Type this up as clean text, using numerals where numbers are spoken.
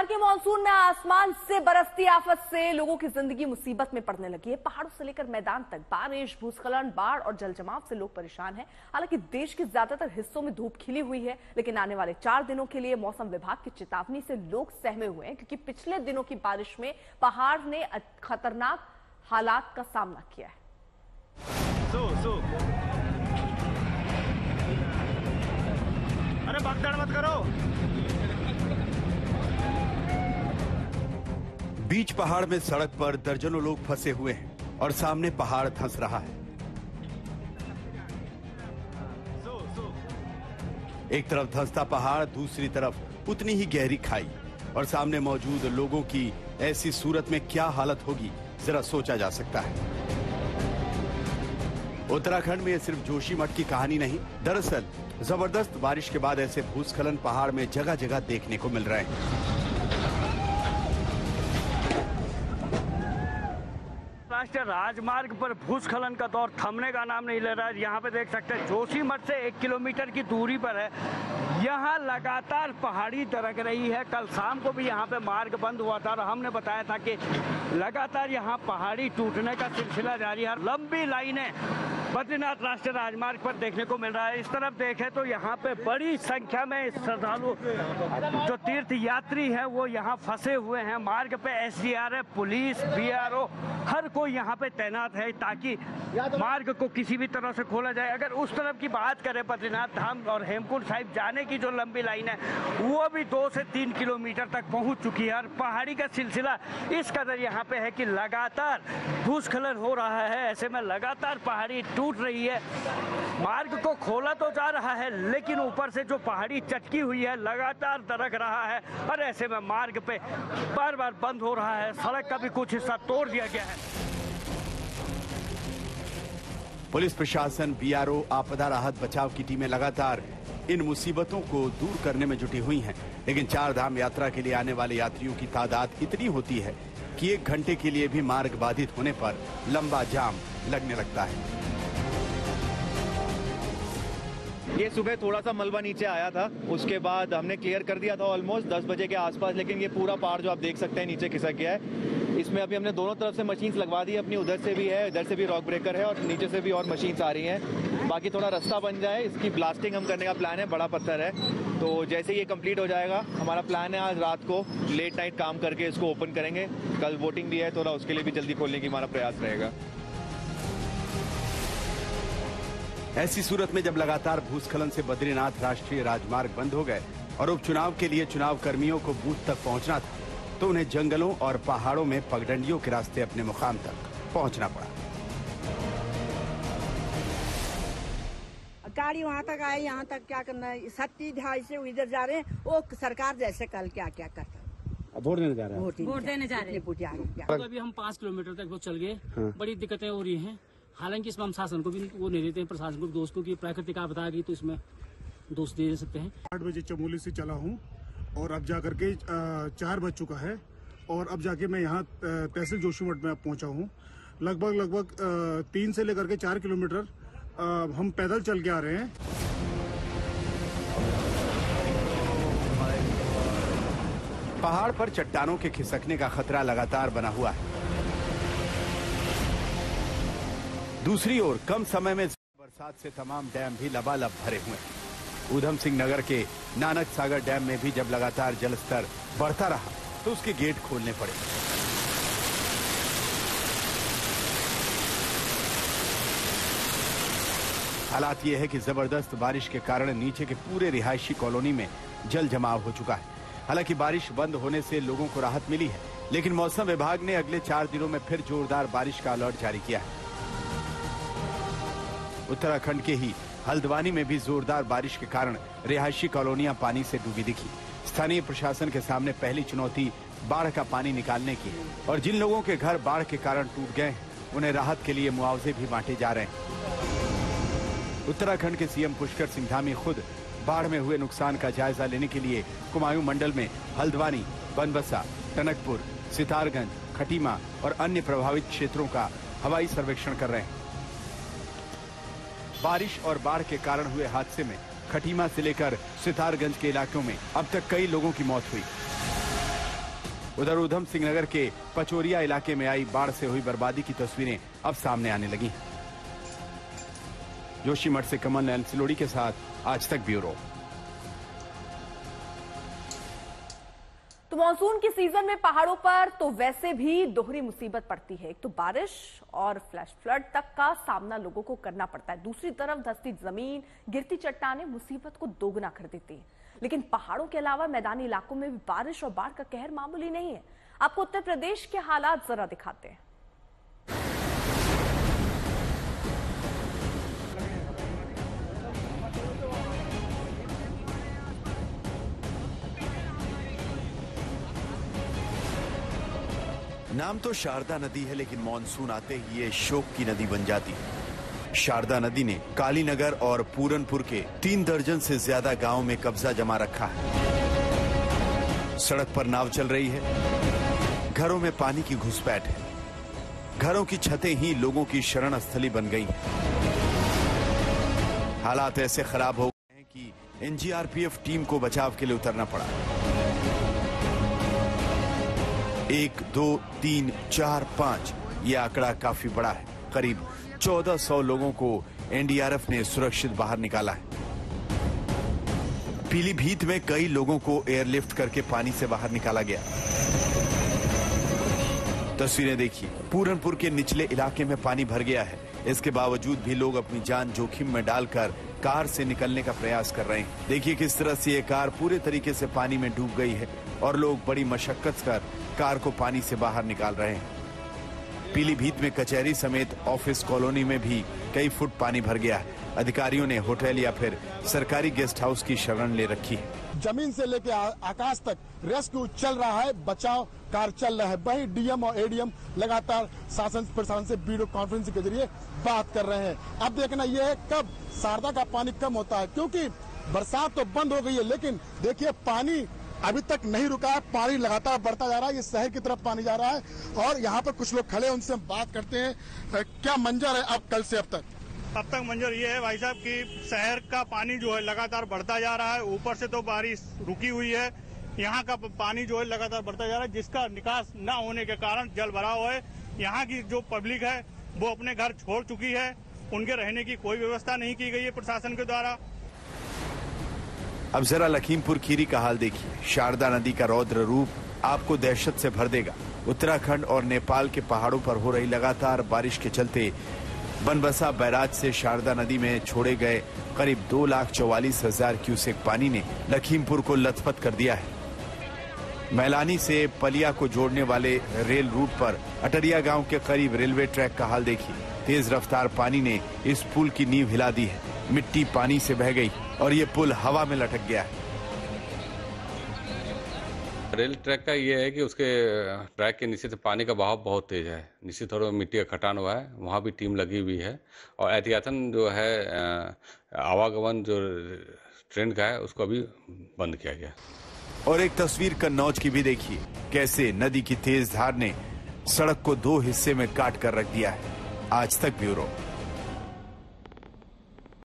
के मानसून में आसमान से बरसती आफत से लोगों की जिंदगी मुसीबत में पड़ने लगी है। पहाड़ों से लेकर मैदान तक बारिश, भूस्खलन, बाढ़ और जलजमाव से लोग परेशान हैं। हालांकि देश के ज्यादातर हिस्सों में धूप खिली हुई है, लेकिन आने वाले 4 दिनों के लिए मौसम विभाग की चेतावनी से लोग सहमे हुए हैं, क्योंकि पिछले दिनों की बारिश में पहाड़ ने खतरनाक हालात का सामना किया है। अरे भगदड़ मत करो। बीच पहाड़ में सड़क पर दर्जनों लोग फंसे हुए हैं और सामने पहाड़ धंस रहा है। एक तरफ धंसता पहाड़, दूसरी तरफ उतनी ही गहरी खाई और सामने मौजूद लोगों की ऐसी सूरत में क्या हालत होगी, जरा सोचा जा सकता है। उत्तराखंड में यह सिर्फ जोशीमठ की कहानी नहीं, दरअसल जबरदस्त बारिश के बाद ऐसे भूस्खलन पहाड़ में जगह जगह देखने को मिल रहे हैं। राष्ट्रीय राजमार्ग पर भूस्खलन का दौर थमने का नाम नहीं ले रहा है। यहाँ पे देख सकते हैं जोशीमठ से 1 किलोमीटर की दूरी पर है। यहाँ लगातार पहाड़ी दरक रही है। कल शाम को भी यहाँ पे मार्ग बंद हुआ था और हमने बताया था कि लगातार यहाँ पहाड़ी टूटने का सिलसिला जारी है। लंबी लाइनें बद्रीनाथ राष्ट्रीय राजमार्ग पर देखने को मिल रहा है। इस तरफ देखें तो यहाँ पे बड़ी संख्या में श्रद्धालु जो तीर्थ यात्री हैं वो यहाँ फंसे हुए हैं। मार्ग पे एसडीआरएफ, पुलिस, बीआरओ हर कोई यहाँ पे तैनात है ताकि मार्ग को किसी भी तरह से खोला जाए। अगर उस तरफ की बात करें बद्रीनाथ धाम और हेमकुंड साहिब जाने की जो लंबी लाइन है वो भी 2 से 3 किलोमीटर तक पहुँच चुकी है। और पहाड़ी का सिलसिला इस कदर यहाँ पे है कि लगातार भूस्खलन हो रहा है। ऐसे में लगातार पहाड़ी टूट रही है। मार्ग को खोला तो जा रहा है, लेकिन ऊपर से जो पहाड़ी चटकी हुई है लगातार दरक रहा है और ऐसे में मार्ग पे बार बार बंद हो रहा है। सड़क का भी कुछ हिस्सा तोड़ दिया गया है। पुलिस प्रशासन, बीआरओ, आपदा राहत बचाव की टीमें लगातार इन मुसीबतों को दूर करने में जुटी हुई हैं। लेकिन 4 धाम यात्रा के लिए आने वाले यात्रियों की तादाद इतनी होती है कि 1 घंटे के लिए भी मार्ग बाधित होने पर लंबा जाम लगने लगता है। ये सुबह थोड़ा सा मलबा नीचे आया था, उसके बाद हमने क्लियर कर दिया था ऑलमोस्ट 10 बजे के आसपास, लेकिन ये पूरा पहाड़ जो आप देख सकते हैं नीचे खिसक गया है। इसमें अभी हमने दोनों तरफ से मशीन्स लगवा दी है अपनी, उधर से भी है, इधर से भी रॉक ब्रेकर है और नीचे से भी और मशीन्स आ रही हैं। बाकी थोड़ा रास्ता बन जाए, इसकी ब्लास्टिंग हम करने का प्लान है। बड़ा पत्थर है, तो जैसे ये कंप्लीट हो जाएगा हमारा प्लान है आज रात को लेट नाइट काम करके इसको ओपन करेंगे। कल वोटिंग भी है, थोड़ा उसके लिए भी जल्दी खोलने की हमारा प्रयास रहेगा। ऐसी सूरत में जब लगातार भूस्खलन से बद्रीनाथ राष्ट्रीय राजमार्ग बंद हो गए और उपचुनाव के लिए चुनाव कर्मियों को बूथ तक पहुंचना था, तो उन्हें जंगलों और पहाड़ों में पगडंडियों के रास्ते अपने मुकाम तक पहुंचना पड़ा। गाड़ी वहाँ तक आए, यहाँ तक क्या करना है, 27-2.5 से इधर जा रहे हैं। वो सरकार जैसे कल क्या क्या करता है, वोट देने जा रहे हैं, वोट देने जा रहे हैं। तो अभी हम 5 किलोमीटर तक वो चल गए। बड़ी दिक्कतें हो रही हैं। हालांकि इसमें हम शासन को भी वो नहीं देते हैं, प्रशासन को दोस्त को, कि प्राकृतिक आपदा आ गई तो इसमें दोस्त दे सकते हैं। 8 बजे चमोली से चला हूँ और अब जाकर के 4 बज चुका है और अब जाके मैं यहाँ तहसील जोशीमठ में पहुँचा हूँ। लगभग 3 से लेकर के 4 किलोमीटर हम पैदल चल के आ रहे हैं। पहाड़ पर चट्टानों के खिसकने का खतरा लगातार बना हुआ है। दूसरी ओर कम समय में बरसात से तमाम डैम भी लबालब भरे हुए हैं। ऊधम सिंह नगर के नानक सागर डैम में भी जब लगातार जलस्तर बढ़ता रहा तो उसके गेट खोलने पड़े। हालात ये है कि जबरदस्त बारिश के कारण नीचे के पूरे रिहायशी कॉलोनी में जल जमाव हो चुका है। हालांकि बारिश बंद होने से लोगों को राहत मिली है, लेकिन मौसम विभाग ने अगले 4 दिनों में फिर जोरदार बारिश का अलर्ट जारी किया है। उत्तराखंड के ही हल्द्वानी में भी जोरदार बारिश के कारण रिहायशी कॉलोनियां पानी से डूबी दिखी। स्थानीय प्रशासन के सामने पहली चुनौती बाढ़ का पानी निकालने की है और जिन लोगों के घर बाढ़ के कारण टूट गए हैं उन्हें राहत के लिए मुआवजे भी बांटे जा रहे हैं। उत्तराखंड के सीएम पुष्कर सिंह धामी खुद बाढ़ में हुए नुकसान का जायजा लेने के लिए कुमायूं मंडल में हल्द्वानी, बनबसा, टनकपुर, सितारगंज, खटीमा और अन्य प्रभावित क्षेत्रों का हवाई सर्वेक्षण कर रहे हैं। बारिश और बाढ़ के कारण हुए हादसे में खटीमा से लेकर सितारगंज के इलाकों में अब तक कई लोगों की मौत हुई। उधर उधम सिंह नगर के पचोरिया इलाके में आई बाढ़ से हुई बर्बादी की तस्वीरें अब सामने आने लगी। जोशीमठ से कमल नयन सिलोड़ी के साथ आज तक ब्यूरो। तो मानसून के सीजन में पहाड़ों पर तो वैसे भी दोहरी मुसीबत पड़ती है। एक तो बारिश और फ्लैश फ्लड तक का सामना लोगों को करना पड़ता है, दूसरी तरफ धंसती जमीन, गिरती चट्टानें मुसीबत को दोगुना कर देती है। लेकिन पहाड़ों के अलावा मैदानी इलाकों में भी बारिश और बाढ़ का कहर मामूली नहीं है। आपको उत्तर प्रदेश के हालात जरा दिखाते हैं। नाम तो शारदा नदी है, लेकिन मॉनसून आते ही ये शोक की नदी बन जाती है। शारदा नदी ने कालीनगर और पूरनपुर के 3 दर्जन से ज्यादा गांवों में कब्जा जमा रखा है। सड़क पर नाव चल रही है, घरों में पानी की घुसपैठ है, घरों की छतें ही लोगों की शरण स्थली बन गई हैं। हालात ऐसे खराब हो गए हैं कि एनडीआरएफ टीम को बचाव के लिए उतरना पड़ा। 1, 2, 3, 4, 5 ये आंकड़ा काफी बड़ा है। करीब 1400 लोगों को एनडीआरएफ ने सुरक्षित बाहर निकाला है। पीलीभीत में कई लोगों को एयरलिफ्ट करके पानी से बाहर निकाला गया। तस्वीरें देखिए, पूरनपुर के निचले इलाके में पानी भर गया है। इसके बावजूद भी लोग अपनी जान जोखिम में डालकर कार से निकलने का प्रयास कर रहे हैं। देखिए किस तरह से ये कार पूरे तरीके से पानी में डूब गई है और लोग बड़ी मशक्कत कर कार को पानी से बाहर निकाल रहे हैं। पीलीभीत में कचहरी समेत ऑफिस कॉलोनी में भी कई फुट पानी भर गया है। अधिकारियों ने होटल या फिर सरकारी गेस्ट हाउस की शरण ले रखी है। जमीन से लेकर आकाश तक रेस्क्यू चल रहा है, बचाव कार्य चल रहा है। वही डीएम और एडीएम लगातार शासन प्रशासन से वीडियो कॉन्फ्रेंसिंग के जरिए बात कर रहे हैं। अब देखना यह है कब शारदा का पानी कम होता है, क्योंकि बरसात तो बंद हो गई है, लेकिन देखिए पानी अभी तक नहीं रुका है। पानी लगातार बढ़ता जा रहा है, ये शहर की तरफ पानी जा रहा है। और यहाँ पर कुछ लोग खड़े हैं, उनसे हम बात करते हैं। क्या मंजर है अब कल से अब तक? अब तक मंजर ये है भाई साहब कि शहर का पानी जो है लगातार बढ़ता जा रहा है। ऊपर से तो बारिश रुकी हुई है, यहाँ का पानी जो है लगातार बढ़ता जा रहा है, जिसका निकास न होने के कारण जल भराव है। यहाँ की जो पब्लिक है वो अपने घर छोड़ चुकी है, उनके रहने की कोई व्यवस्था नहीं की गई है प्रशासन के द्वारा। अब जरा लखीमपुर खीरी का हाल देखिए। शारदा नदी का रौद्र रूप आपको दहशत से भर देगा। उत्तराखंड और नेपाल के पहाड़ों पर हो रही लगातार बारिश के चलते बनबसा बैराज से शारदा नदी में छोड़े गए करीब 2,44,000 क्यूसेक पानी ने लखीमपुर को लथपथ कर दिया है। मैलानी से पलिया को जोड़ने वाले रेल रूट पर अटरिया गांव के करीब रेलवे ट्रैक का हाल देखिए। तेज रफ्तार पानी ने इस पुल की नींव हिला दी है। मिट्टी पानी से बह गई और ये पुल हवा में लटक गया है। रेल ट्रैक का ये है कि उसके ट्रैक के नीचे से पानी का बहाव बहुत तेज है। नीचे थोड़ा मिट्टी का खटान हुआ है, वहाँ भी टीम लगी हुई है। और एहतियातन जो है आवागमन जो ट्रेन का है उसको अभी बंद किया गया। और एक तस्वीर कन्नौज की भी देखिए, कैसे नदी की तेज धार ने सड़क को 2 हिस्से में काट कर रख दिया है। आज तक ब्यूरो।